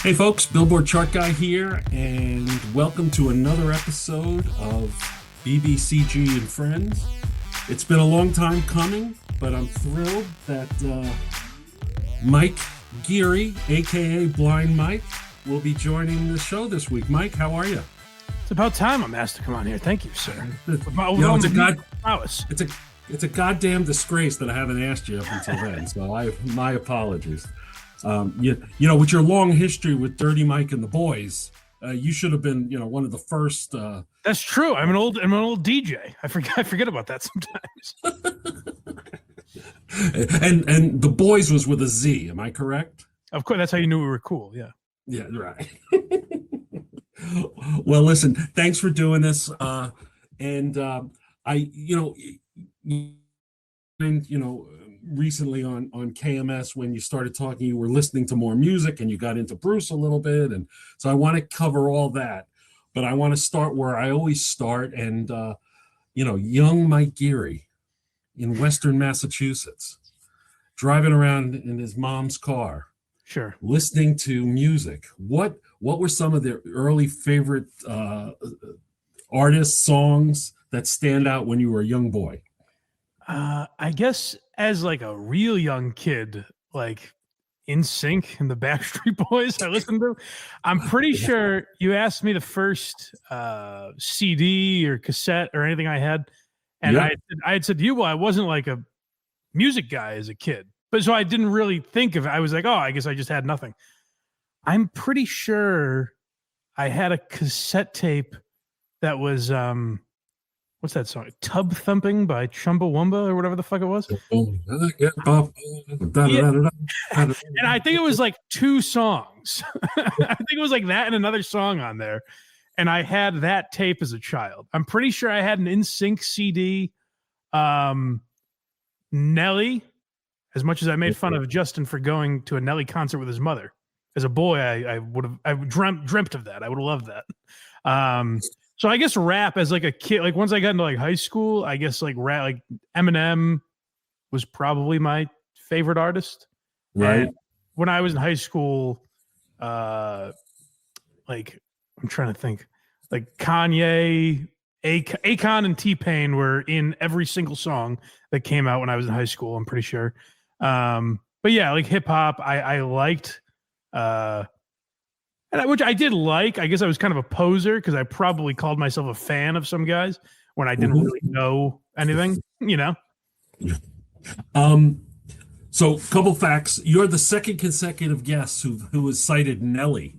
Hey folks, Billboard Chart Guy here, and welcome to another episode of BBCG and Friends. It's been a long time coming, but I'm thrilled that Mike Geary, aka Blind Mike, will be joining the show this week. Mike, how are you? It's about time I'm asked to come on here. Thank you, sir. It's a goddamn disgrace that I haven't asked you up until then. So my apologies. With your long history with Dirty Mike and the boys, you should have been, one of the first. That's true. I'm an old DJ. I forget about that sometimes. and the boys was with a Z. Am I correct? Of course, that's how you knew we were cool. Yeah. Yeah. Right. Well, listen. Thanks for doing this. Recently on KMS, when you started talking, you were listening to more music and you got into Bruce a little bit. And so I want to cover all that, but I want to start where I always start. And, young Mike Geary in Western Massachusetts, driving around in his mom's car, sure, listening to music. What were some of the early favorite artists, songs that stand out when you were a young boy? I guess as like a real young kid, like NSYNC and the Backstreet Boys I listened to. I'm pretty sure you asked me the first CD or cassette or anything I had, and I had said to you, well, I wasn't like a music guy as a kid, but so I didn't really think of it. I was like, oh, I guess I just had nothing. I'm pretty sure I had a cassette tape that was what's that song? Tub Thumping by Chumbawamba or whatever the fuck it was. And I think it was like two songs. I think it was like that and another song on there. And I had that tape as a child. I'm pretty sure I had an NSYNC CD. Nelly, as much as I made fun of Justin for going to a Nelly concert with his mother. As a boy, I dreamt of that. I would have loved that. So I guess rap as like a kid, like once I got into like high school, I guess like rap, like Eminem was probably my favorite artist. Right. And when I was in high school, like I'm trying to think, like Kanye, Akon, and T-Pain were in every single song that came out when I was in high school. I'm pretty sure. But yeah, like hip hop, I liked. Which I did like. I guess I was kind of a poser because I probably called myself a fan of some guys when I didn't really know anything, So, couple facts. You're the second consecutive guest who has cited Nelly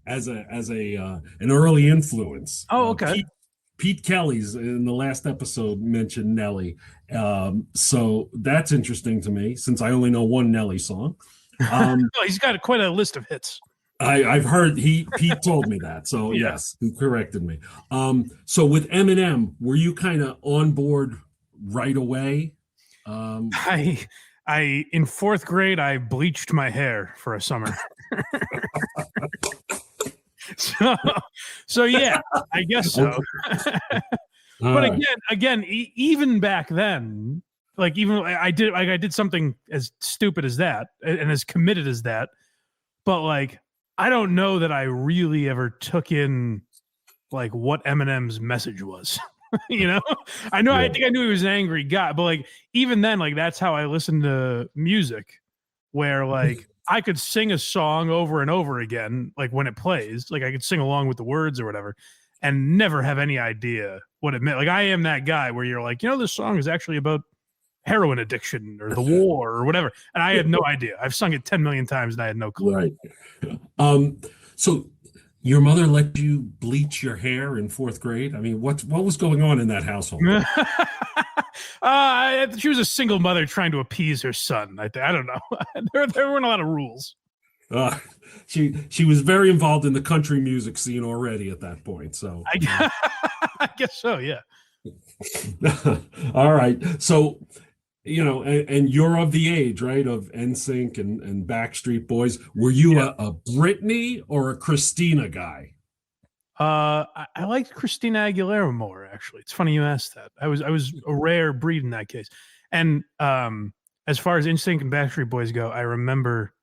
as an early influence. Oh, okay. Pete Kelly's in the last episode mentioned Nelly. So that's interesting to me since I only know one Nelly song. He's got quite a list of hits. I've heard Pete told me that. So yes, he corrected me. So with Eminem, were you kind of on board right away? I in fourth grade, I bleached my hair for a summer. so yeah, I guess so. But again, even back then, like even I did something as stupid as that and as committed as that, but like. I don't know that I really ever took in like what Eminem's message was. I know. Yeah. I think I knew he was an angry guy, but like even then, like that's how I listened to music, where like I could sing a song over and over again, like when it plays, like I could sing along with the words or whatever, and never have any idea what it meant. Like I am that guy where you're like, this song is actually about heroin addiction or the war or whatever. And I had no idea. I've sung it 10 million times and I had no clue. Right. So your mother let you bleach your hair in fourth grade? I mean, what was going on in that household? She was a single mother trying to appease her son. I don't know. There weren't a lot of rules. She was very involved in the country music scene already at that point. So I guess so. Yeah. All right. So, and you're of the age, right, of NSYNC and Backstreet Boys. Were you a Britney or a Christina guy? I liked Christina Aguilera more, actually. It's funny you asked that. I was a rare breed in that case. And as far as NSYNC and Backstreet Boys go, I remember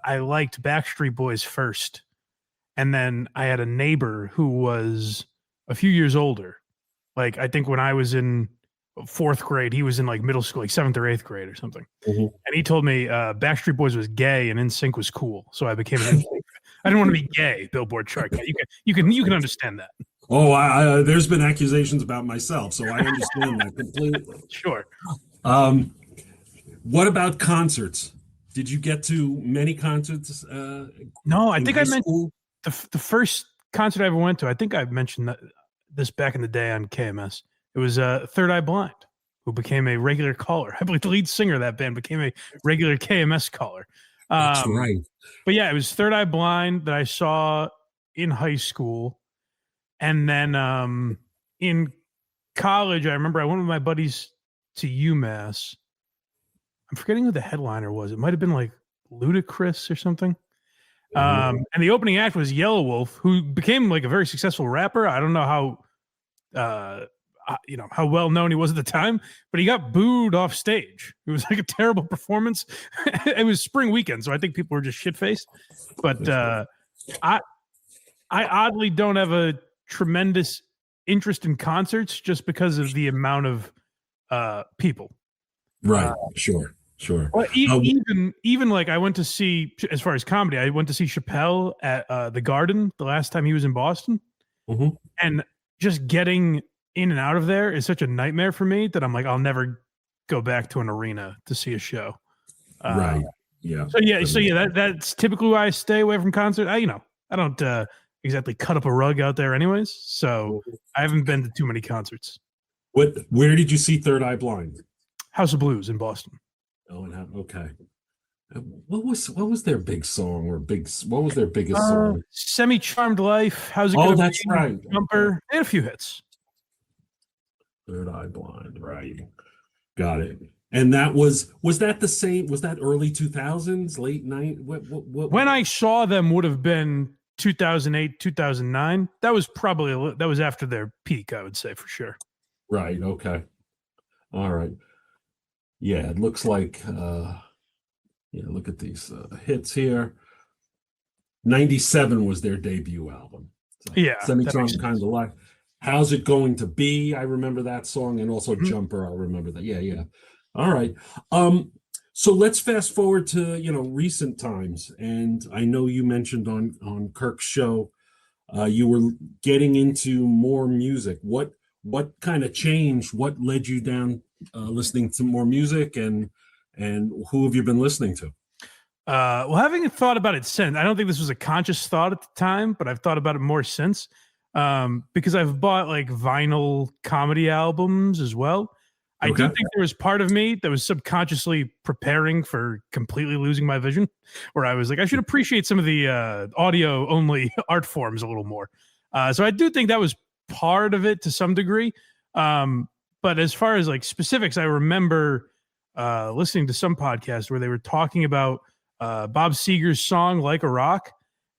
I liked Backstreet Boys first, and then I had a neighbor who was a few years older. Like I think when I was in fourth grade, he was in like middle school, like seventh or eighth grade or something. Mm-hmm. And he told me Backstreet Boys was gay and NSYNC was cool. So I became an NSYNC. I didn't want to be gay, Billboard chart guy. You can understand that. Oh, I there's been accusations about myself, so I understand that completely. Sure. What about concerts? Did you get to many concerts? No, I think I mentioned the first concert I ever went to. I think I mentioned this back in the day on KMS. It was Third Eye Blind, who became a regular caller. I believe the lead singer of that band became a regular KMS caller. That's right. But yeah, it was Third Eye Blind that I saw in high school. And then in college, I remember I went with my buddies to UMass. I'm forgetting who the headliner was. It might have been like Ludacris or something. And the opening act was Yellow Wolf, who became like a very successful rapper. I don't know how well known he was at the time, but he got booed off stage. It was like a terrible performance. It was spring weekend, so I think people were just shit faced. But I oddly don't have a tremendous interest in concerts just because of the amount of people. Right. Sure. Well, even like I went to see, as far as comedy, I went to see Chappelle at the Garden the last time he was in Boston, and just getting in and out of there is such a nightmare for me that I'm like, I'll never go back to an arena to see a show. Right. Yeah. So that's typically why I stay away from concerts. I don't exactly cut up a rug out there anyways. So I haven't been to too many concerts. Where did you see Third Eye Blind? House of Blues in Boston. Oh, okay. What was their big song what was their biggest song? Semi-Charmed Life. How's it going? Oh, that's right. Jumper. Okay. They had a few hits. Third Eye Blind, right. Got it. And was that the same? Was that early 2000s, late night? What when I saw them would have been 2008, 2009. That was after their peak, I would say, for sure. Right. Okay. All right. Yeah, it looks like look at these hits here. 97 was their debut album. So, yeah. Semi-Charmed Kind of Life. How's It Going to Be? I remember that song, and also Jumper. I remember that. Yeah. All right. So let's fast forward to recent times, and I know you mentioned on Kirk's show, you were getting into more music. What kind of changed? What led you down listening to more music, and who have you been listening to? Well, having thought about it since, I don't think this was a conscious thought at the time, but I've thought about it more since. Because I've bought like vinyl comedy albums as well. I do think there was part of me that was subconsciously preparing for completely losing my vision, where I was like, I should appreciate some of the audio only art forms a little more. So I do think that was part of it to some degree. But as far as like specifics, I remember listening to some podcast where they were talking about Bob Seger's song Like a Rock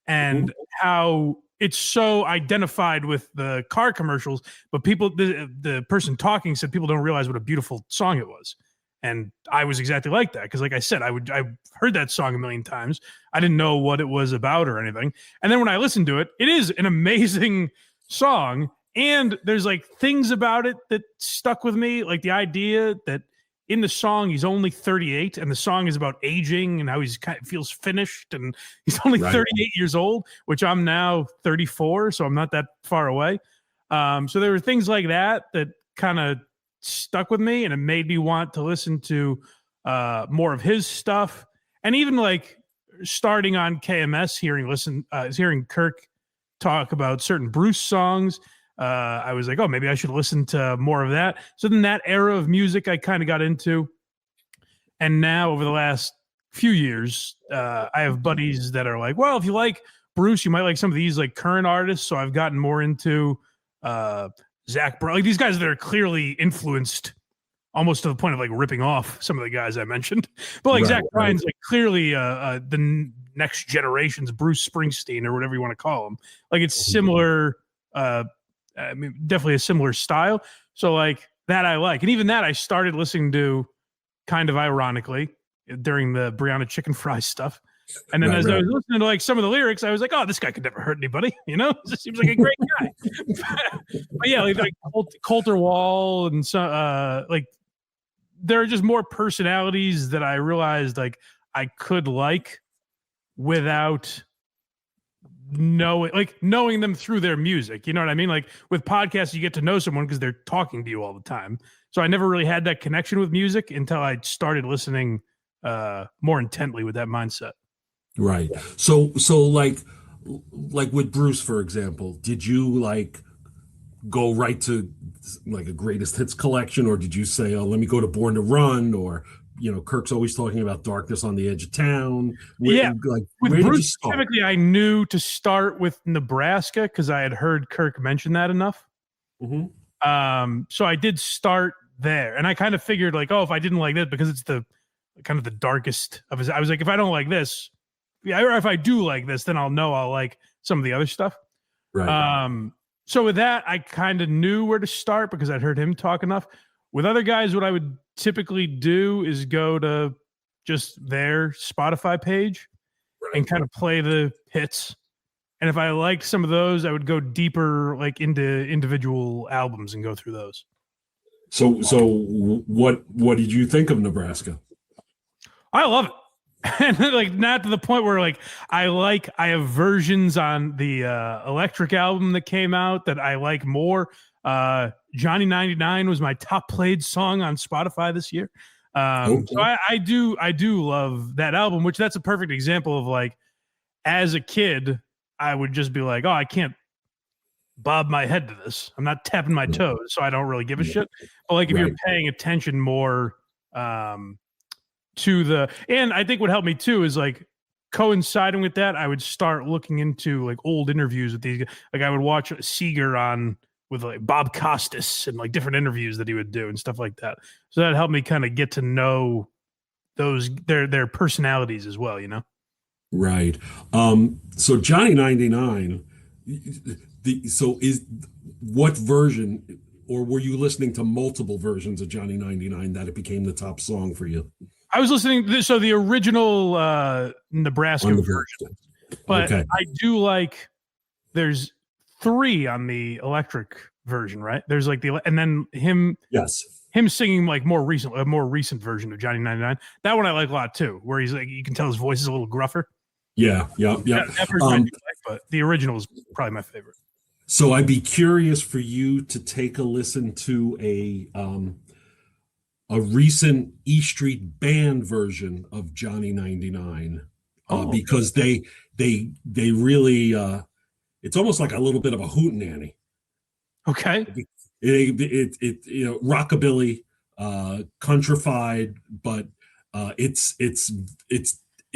and how it's so identified with the car commercials, but the person talking said people don't realize what a beautiful song it was. And I was exactly like that. Cause like I said, I heard that song a million times. I didn't know what it was about or anything. And then when I listened to it, it is an amazing song. And there's like things about it that stuck with me. Like the idea that in the song, he's only 38 and the song is about aging and how he's kind of feels finished and he's only 38 years old, which I'm now 34. So I'm not that far away. So there were things like that kind of stuck with me and it made me want to listen to more of his stuff. And even like starting on KMS, hearing Kirk talk about certain Bruce songs, I was like, oh, maybe I should listen to more of that. So then that era of music I kind of got into. And now over the last few years, I have buddies that are like, well, if you like Bruce, you might like some of these like current artists. So I've gotten more into Zach Bryan, like these guys that are clearly influenced almost to the point of like ripping off some of the guys I mentioned. But like Zach Bryan's like clearly the next generation's Bruce Springsteen or whatever you want to call him. Like it's similar, I mean, definitely a similar style. So like that I like. And even that I started listening to kind of ironically during the Brianna Chicken Fries stuff. And then as I was listening to like some of the lyrics, I was like, oh, this guy could never hurt anybody. This seems like a great guy. But yeah, like Coulter Wall and so like there are just more personalities that I realized like I could like without knowing them through their music. You know what I mean? Like with podcasts, you get to know someone because they're talking to you all the time. So I never really had that connection with music until I started listening more intently with that mindset. Right. So like with Bruce, for example, did you like go right to like a greatest hits collection, or did you say, oh, let me go to Born to Run, or Kirk's always talking about Darkness on the Edge of Town? With where Bruce did you start? specifically, I knew to start with Nebraska because I had heard Kirk mention that enough. Mm-hmm. So I did start there, and I kind of figured like, oh, if I didn't like that because it's the kind of the darkest of his, I was like, if I don't like this, or if I do like this, then I'll know I'll like some of the other stuff. Right. So with that, I kind of knew where to start because I'd heard him talk enough. With other guys, what I would typically do is go to just their Spotify page and kind of play the hits. And if I liked some of those, I would go deeper, like into individual albums and go through those. So what did you think of Nebraska? I love it. And like not to the point where like I have versions on the Electric album that came out that I like more. Johnny 99 was my top played song on Spotify this year. So I do love that album, which that's a perfect example of like as a kid, I would just be like, oh, I can't bob my head to this. I'm not tapping my toes, so I don't really give a shit. But like if you're paying attention more and I think what helped me too is like coinciding with that, I would start looking into like old interviews with these. Like I would watch Seeger on with like Bob Costas and like different interviews that he would do and stuff like that. So that helped me kind of get to know their personalities as well, Right. So Johnny 99, what version, or were you listening to multiple versions of Johnny 99 that it became the top song for you? I was listening to the original Nebraska version, but okay. I do like. There's 3 on the Electric version, right? There's like and then him singing like a more recent version of Johnny 99. That one I like a lot too, where he's like you can tell his voice is a little gruffer. Yeah. That version I do like, but the original is probably my favorite. So I'd be curious for you to take a listen to a recent E Street Band version of Johnny 99, because they really it's almost like a little bit of a hootenanny. Okay. It rockabilly, countrified, but it's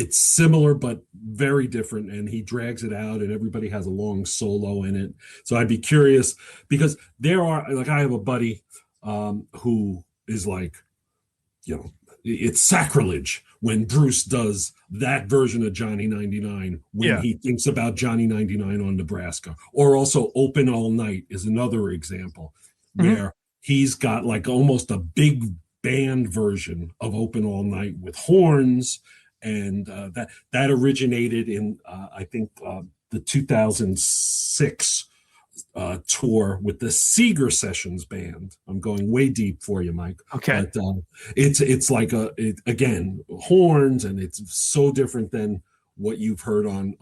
similar but very different, and he drags it out, and everybody has a long solo in it. So I'd be curious because there are like I have a buddy who is like, it's sacrilege when Bruce does that version of Johnny 99 when he thinks about Johnny 99 on Nebraska. Or also Open All Night is another example where he's got like almost a big band version of Open All Night with horns, and that originated in I think the 2006 tour with the Seeger Sessions band. I'm going way deep for you, Mike. Okay. But it's like again horns, and it's so different than what you've heard on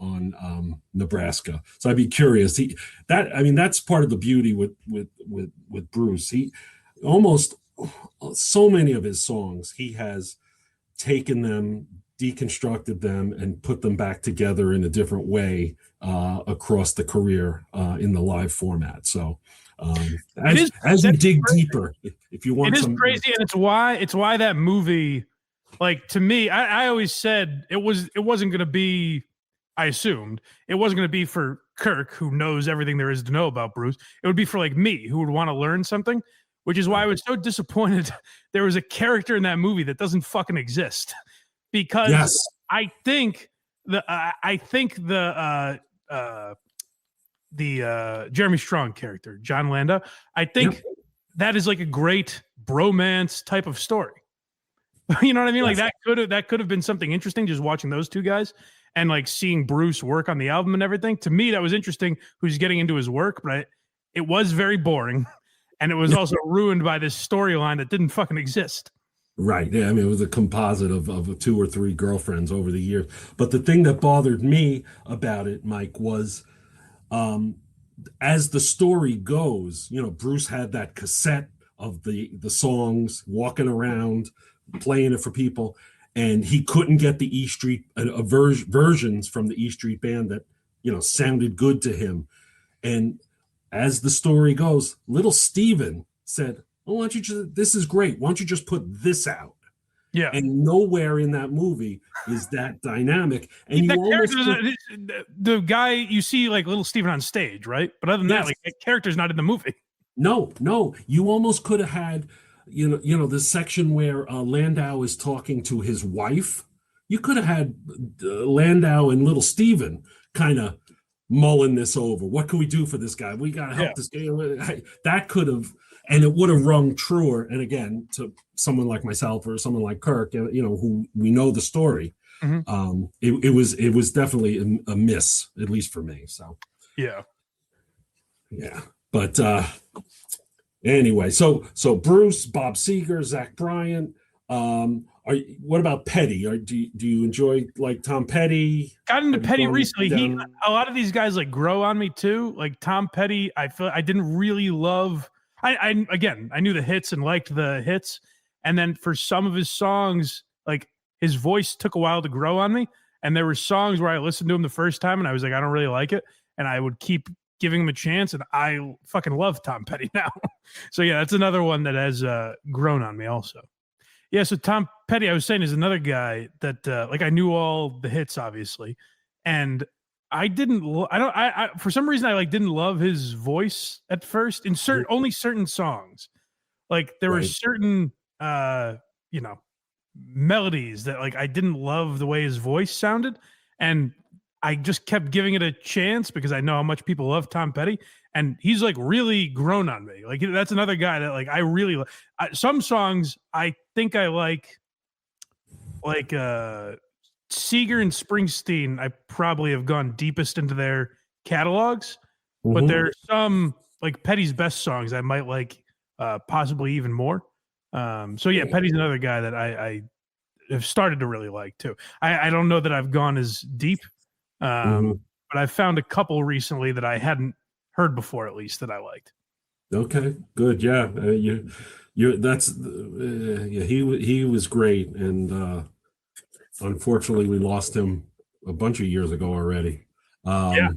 Nebraska. So I'd be curious. That's part of the beauty with Bruce. He almost so many of his songs he has taken them, deconstructed them, and put them back together in a different way across the career in the live format. So as you dig deeper, if you want, it is crazy, and it's why that movie, like to me, I always said it wasn't going to be. I assumed it wasn't going to be for Kirk, who knows everything there is to know about Bruce. It would be for like me, who would want to learn something. Which is why I was so disappointed there was a character in that movie that doesn't fucking exist. Because I think the Jeremy Strong character, John Landa, I think that is like a great bromance type of story. You know what I mean? Like that could have been something interesting just watching those two guys. and like seeing Bruce work on the album and everything. To me, that was interesting. Who's getting into his work, but it was very boring, and it was also ruined by this storyline that didn't fucking exist. Right. Yeah. I mean, it was a composite of 2 or 3 girlfriends over the years. But the thing that bothered me about it, Mike, was as the story goes, Bruce had that cassette of the songs, walking around, playing it for people, and he couldn't get the E Street versions from the E Street Band that sounded good to him. And as the story goes, little Steven said, "Oh, why don't you just? This is great. Why don't you just put this out?" Yeah. And nowhere in that movie is that dynamic. And you almost the guy you see like little Steven on stage, right? But other than that, like that character's not in the movie. No. You almost could have had, the section where Landau is talking to his wife. You could have had Landau and little Steven kind of mulling this over. What can we do for this guy? We got to help this guy. That could have, and it would have rung truer. And again, to someone like myself or someone like Kirk, who we know the story, it was definitely a miss, at least for me. So yeah. But anyway, so Bruce, Bob Seger, Zach Bryant. What about Petty? Do you enjoy like Tom Petty? Got into Petty recently. A lot of these guys like grow on me too. Like Tom Petty, I feel I didn't really love. I knew the hits and liked the hits, and then for some of his songs, like his voice took a while to grow on me. And there were songs where I listened to him the first time and I was like, I don't really like it, and I would keep giving him a chance, and I fucking love Tom Petty now. So yeah, that's another one that has grown on me also. Yeah, so Tom Petty, I was saying, is another guy that like I knew all the hits obviously, and I didn't. I for some reason I didn't love his voice at first in only certain songs. Like there were certain melodies that like I didn't love the way his voice sounded, and I just kept giving it a chance because I know how much people love Tom Petty, and he's like really grown on me. Like that's another guy that like I really some songs I think I like Seeger and Springsteen. I probably have gone deepest into their catalogs, but there are some like Petty's best songs I might like possibly even more. So yeah, Petty's another guy that I have started to really like too. I don't know that I've gone as deep. But I found a couple recently that I hadn't heard before, at least that I liked. Okay, good. Yeah, he was great, and unfortunately, we lost him a bunch of years ago already. There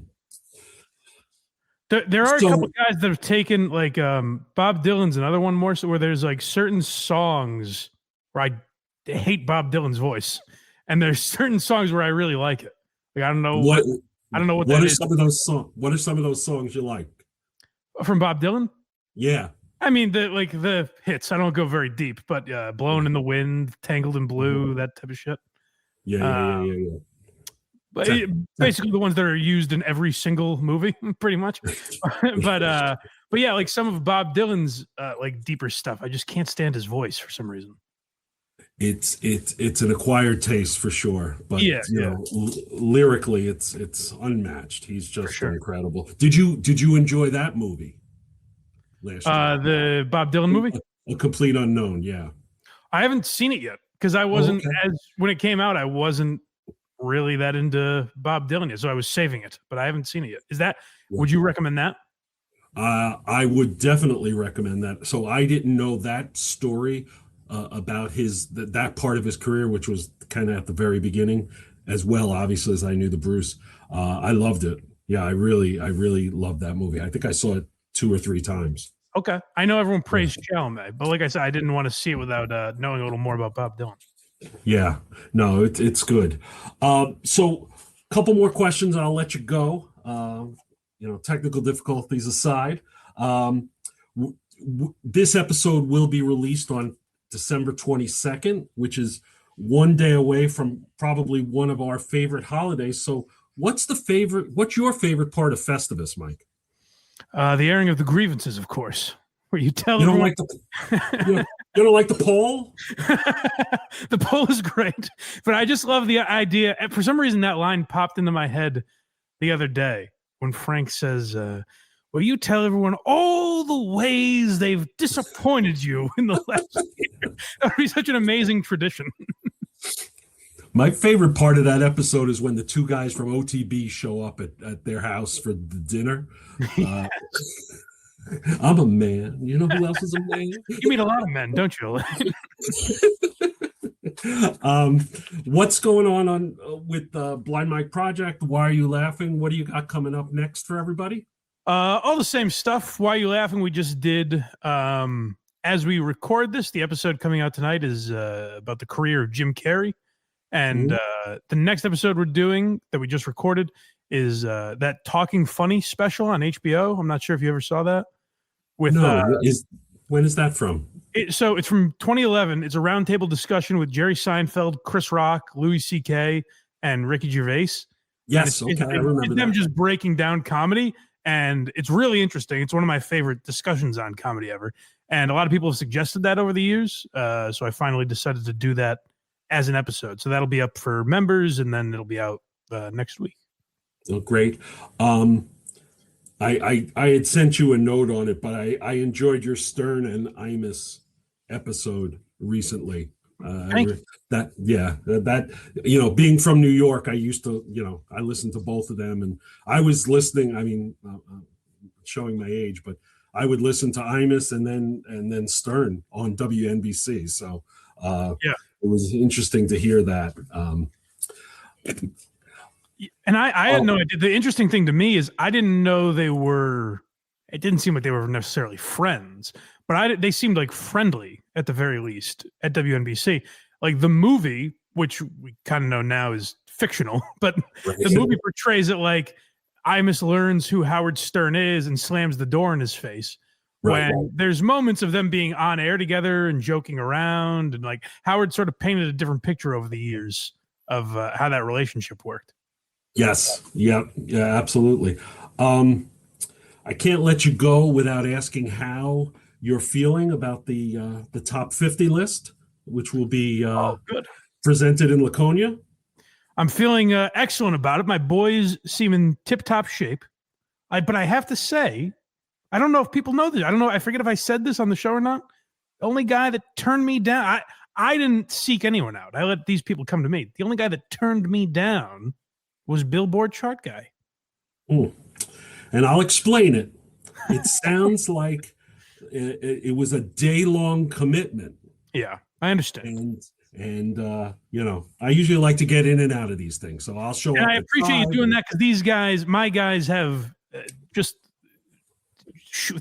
are a couple guys that have taken like Bob Dylan's another one more, so where there's like certain songs where I hate Bob Dylan's voice, and there's certain songs where I really like it. Like I don't know what that is. Some of those songs? What are some of those songs you like from Bob Dylan? Yeah, I mean the hits. I don't go very deep, but "Blowing in the Wind," "Tangled in Blue," that type of shit. Yeah. But basically the ones that are used in every single movie, pretty much. but yeah, like some of Bob Dylan's like deeper stuff, I just can't stand his voice for some reason. It's an acquired taste for sure, but lyrically it's unmatched. He's just incredible. Did you enjoy that movie last year? The Bob Dylan movie, A Complete Unknown? Yeah, I haven't seen it yet because I wasn't when it came out. I wasn't really that into Bob Dylan yet, so I was saving it. But I haven't seen it yet. Would you recommend that? I would definitely recommend that. So I didn't know that story. About that part of his career, which was kind of at the very beginning, as well, obviously, as I knew the Bruce. I loved it. Yeah, I really loved that movie. I think I saw it 2 or 3 times. Okay, I know everyone praised Chalamet, but like I said, I didn't want to see it without knowing a little more about Bob Dylan. Yeah, no, it's good. So, a couple more questions, and I'll let you go. Technical difficulties aside, this episode will be released on December 22nd, which is one day away from probably one of our favorite holidays. So what's your favorite part of Festivus, Mike? The airing of the grievances, of course, where you tell you don't everyone... like You don't like the poll? The poll is great, but I just love the idea. For some reason, that line popped into my head the other day when Frank says, "Will you tell everyone all the ways they've disappointed you in the last year?" That would be such an amazing tradition. My favorite part of that episode is when the two guys from OTB show up at their house for the dinner. I'm a man. You know who else is a man? You meet a lot of men, don't you? What's going on with the Blind Mike Project? Why are you laughing? What do you got coming up next for everybody? All the same stuff. Why are you laughing? We just did. As we record this, the episode coming out tonight is about the career of Jim Carrey. And the next episode we're doing that we just recorded is that Talking Funny special on HBO. I'm not sure if you ever saw that. When is that from? So it's from 2011. It's a roundtable discussion with Jerry Seinfeld, Chris Rock, Louis C.K., and Ricky Gervais. Yes, I remember it's them just breaking down comedy, and it's really interesting. It's one of my favorite discussions on comedy ever. And a lot of people have suggested that over the years. So I finally decided to do that as an episode. So that'll be up for members, and then it'll be out next week. Oh, great. I had sent you a note on it, but I enjoyed your Stern and Imus episode recently. Being from New York, I used to, I listened to both of them, and I was listening. I mean, showing my age, but I would listen to Imus and then Stern on WNBC. So it was interesting to hear that. And I had no idea. The interesting thing to me is I didn't know it didn't seem like they were necessarily friends, but they seemed like friendly at the very least at WNBC. Like the movie, which we kind of know now is fictional, but the movie portrays it like Imus learns who Howard Stern is and slams the door in his face. When there's moments of them being on air together and joking around, and like Howard sort of painted a different picture over the years of how that relationship worked. Yes. Yeah, absolutely. I can't let you go without asking how you're feeling about the top 50 list, which will be presented in Laconia. I'm feeling excellent about it. My boys seem in tip-top shape. But I have to say, I don't know if people know this. I don't know. I forget if I said this on the show or not. The only guy that turned me down, I didn't seek anyone out. I let these people come to me. The only guy that turned me down was Billboard chart guy. And I'll explain it. It sounds like it was a day-long commitment. Yeah, I understand. And I usually like to get in and out of these things. So I'll show up. And I appreciate you doing that, because my guys have just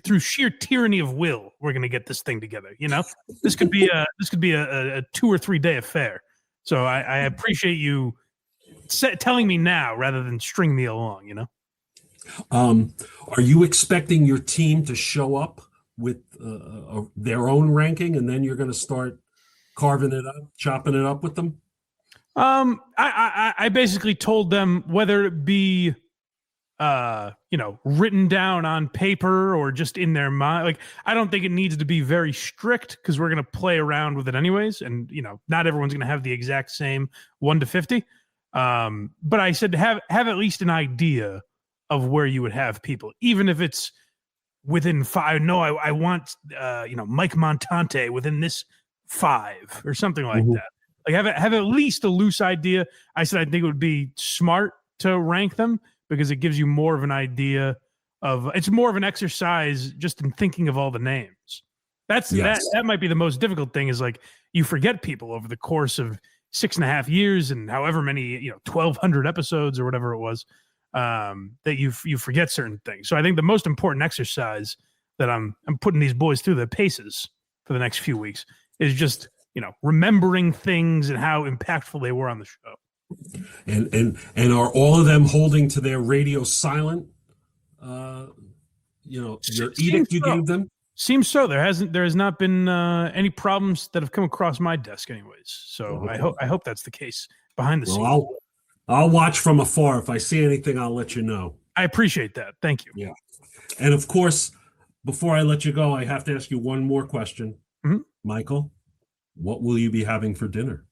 through sheer tyranny of will, we're going to get this thing together. This could be a 2 or 3 day affair. So I appreciate you telling me now rather than string me along. Are you expecting your team to show up with their own ranking, and then you're going to start carving it up, chopping it up with them? I basically told them, whether it be written down on paper or just in their mind. Like, I don't think it needs to be very strict, because we're going to play around with it anyways. And, not everyone's going to have the exact same 1 to 50. But I said, have at least an idea of where you would have people, even if it's within 5. No, I want, Mike Montante within this 5 or something like that. Like, have at least a loose idea. I said, I think it would be smart to rank them, because it gives you more of an idea of, it's more of an exercise just in thinking of all the names. That might be the most difficult thing, is like, you forget people over the course of 6.5 years and however many, 1,200 episodes or whatever it was, that you forget certain things. So I think the most important exercise that I'm putting these boys through the paces for the next few weeks is just, remembering things and how impactful they were on the show. And are all of them holding to their radio silent, your edict you gave them? Seems so. There has not been any problems that have come across my desk anyways. So okay. I hope that's the case behind the scenes. I'll watch from afar. If I see anything, I'll let you know. I appreciate that. Thank you. Yeah. And of course, before I let you go, I have to ask you one more question. Mhm. Michael, what will you be having for dinner?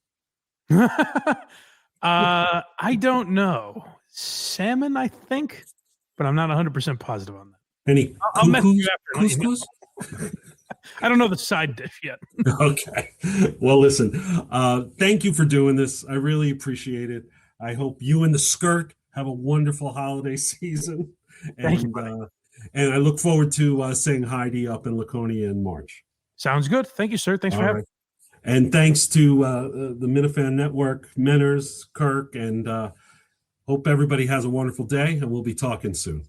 I don't know. Salmon, I think, but I'm not 100% positive on that. Any I'll message you after. And let you know. couscous? I don't know the side dish yet. Okay. Well, listen, thank you for doing this. I really appreciate it. I hope you and the skirt have a wonderful holiday season. Thank you, And buddy. and I look forward to saying hi to you up in Laconia in March. Sounds good. Thank you, sir. Thanks for All having right. And thanks to the Minifan Network, Menners, Kirk, and hope everybody has a wonderful day, and we'll be talking soon.